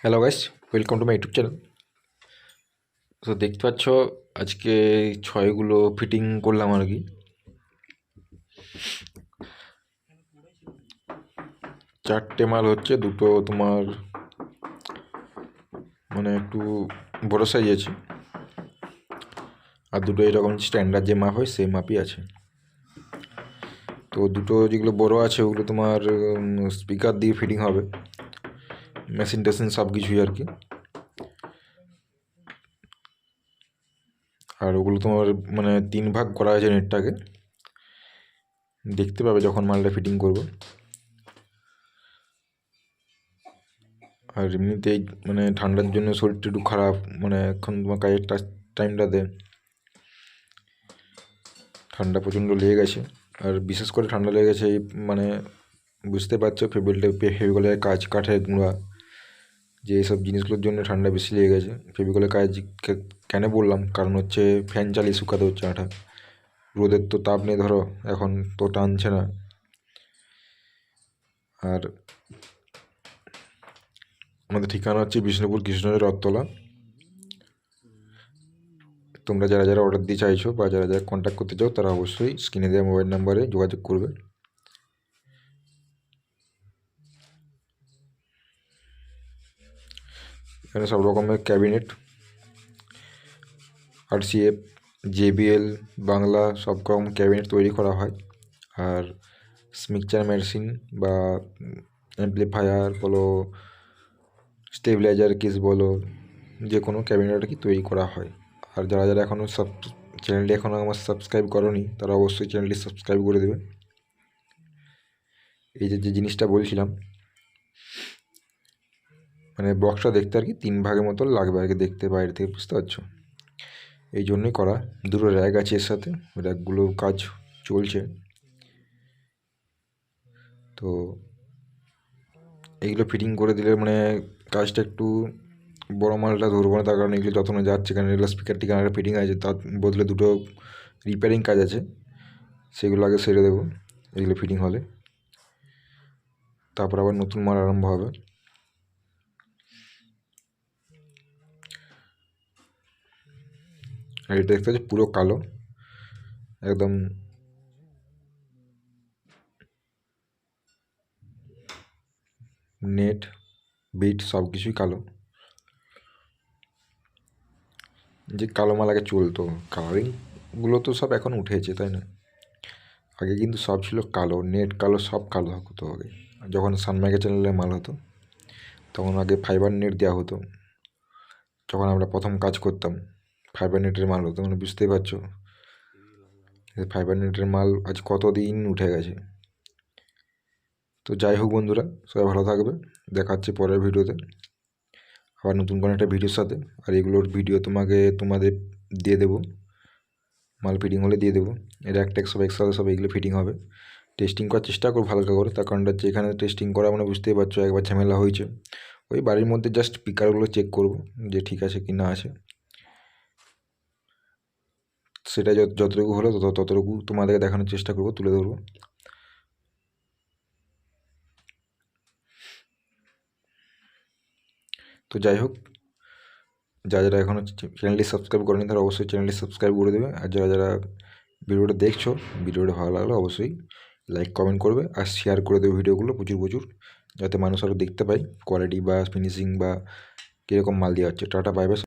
Hello guys, welcome to my YouTube channel. তো দেখতে পাচ্ছ আজকে ছয়গুলো ফিটিং করলাম আর কি। চারটে মাল হচ্ছে, দুটো তোমার মানে একটু বড় সাইজ আছে, আর দুটো এরকম স্ট্যান্ডার্ড যে মাপ হয় সেই মাপই আছে। তো দুটো যেগুলো বড় আছে ওগুলো তোমার স্পিকার দিয়ে ফিটিং হবে, মেশিন টেশিন সব কিছুই আর কি। আর ওগুলো তোমার মানে 3 ভাগ করা হয়েছে নেটটাকে, দেখতে পাবে যখন মালটা ফিটিং করবো। আর এমনিতেই মানে ঠান্ডার জন্য শরীরটা একটু খারাপ, মানে এখন তোমার কাজের টাইমটাতে ঠান্ডা প্রচণ্ড লেগে গেছে। আর বিশেষ করে ঠান্ডা লেগে গেছে এই মানে বুঝতে পারছো ফেভিকলের কাজ, কাঠের গুঁড়া, যে এইসব জিনিসগুলোর জন্য ঠান্ডা বেশি লেগে গেছে। ফেভিকলের কাজ কেন বললাম, কারণ হচ্ছে ফ্যান চালিয়ে শুকাতে হচ্ছে আঠা, রোদের তো তাপ নেই ধরো, এখন তো টানছে না। আর আমাদের ঠিকানা হচ্ছে বিষ্ণুপুর কৃষ্ণনগর রথতলা। তোমরা যারা যারা অর্ডার দিতে চাইছো বা যারা যারা কন্ট্যাক্ট করতে চাও তারা অবশ্যই স্ক্রিনে দেওয়া মোবাইল নাম্বারে যোগাযোগ করবে। এখানে সব রকমের ক্যাবিনেট, RCA, JBL, বাংলা সব রকম ক্যাবিনেট তৈরি করা হয়। আর মিক্সচার মেশিন বা অ্যাম্পলিফায়ার বলো, স্টেবিলাইজার কেস বলো, যে কোনো ক্যাবিনেট আর কি তৈরি করা হয়। আর যারা যারা এখনও চ্যানেলটি এখনও আমার সাবস্ক্রাইব করোনি তারা অবশ্যই চ্যানেলটি সাবস্ক্রাইব করে দেবে। এই যে জিনিসটা বলছিলাম, মানে বক্সটা দেখতে আর কি 3 ভাগের মতো লাগবে আর কি, দেখতে বাইরে থেকে, বুঝতে পারছো? এই জন্যই করা। দুটো র্যাক আছে এর সাথে, র্যাকগুলো কাজ চলছে। তো এইগুলো ফিটিং করে দিলে মানে কাজটা একটু বড় মালটা ধরবো না, তার কারণে এগুলো যত্ন যাচ্ছে, কারণ এগুলো স্পিকার টিকার ফিটিং আছে, তার বদলে দুটো রিপেয়ারিং কাজ আছে, সেগুলো আগে সেরে দেবো এগুলো ফিটিং হলে, তারপর আবার নতুন মাল আরম্ভ হবে। আর এটা দেখতে পাচ্ছি পুরো কালো একদম, নেট বিট সব কিছুই কালো। যে কালো মাল আগে চলতো, কালারিংগুলো তো সব এখন উঠেছে, তাই না? আগে কিন্তু সব ছিল কালো, নেট কালো, সব কালো হতো আগে। যখন সানমাইকা চ্যানেলের মাল হতো তখন আগে ফাইবার নেট দেওয়া হতো, যখন আমরা প্রথম কাজ করতাম ফাইবার নেটের মাল হতো, মানে বুঝতেই পারছো ফাইবার নেটের মাল আজ কতদিন উঠে গেছে। তো যাই হোক বন্ধুরা, সবাই ভালো থাকবে, দেখা হচ্ছে পরের ভিডিওতে আবার নতুন কোনো একটা ভিডিওর সাথে। আর এগুলোর ভিডিও তোমাদের দিয়ে দেবো, মাল ফিটিং হলে দিয়ে দেবো। এর একটা সব একসাথে সব এগুলো ফিটিং হবে। টেস্টিং করার চেষ্টা করবো হালকা করে, তার কারণটা হচ্ছে এখানে টেস্টিং করা মানে বুঝতেই পারছো একবার ঝামেলা হয়েছে। ওই বাড়ির মধ্যে জাস্ট স্পিকারগুলো চেক করবো যে ঠিক আছে কি না আছে, সেটা যতটুকু হলো ততটুকু তোমাদেরকে দেখানোর চেষ্টা করবো, তুলে ধরবো। তো যাই হোক, যারা যারা এখনও চ্যানেলটি সাবস্ক্রাইব করেনি তারা অবশ্যই চ্যানেলটি সাবস্ক্রাইব করে দেবে। আর যারা যারা ভিডিওটা দেখছো, ভিডিওটা ভালো লাগলে অবশ্যই লাইক কমেন্ট করবে আর শেয়ার করে দেবে ভিডিওগুলো প্রচুর প্রচুর, যাতে মানুষ আরও দেখতে পায় কোয়ালিটি বা ফিনিশিং বা কীরকম মাল দেওয়া হচ্ছে। Tata, bye bye.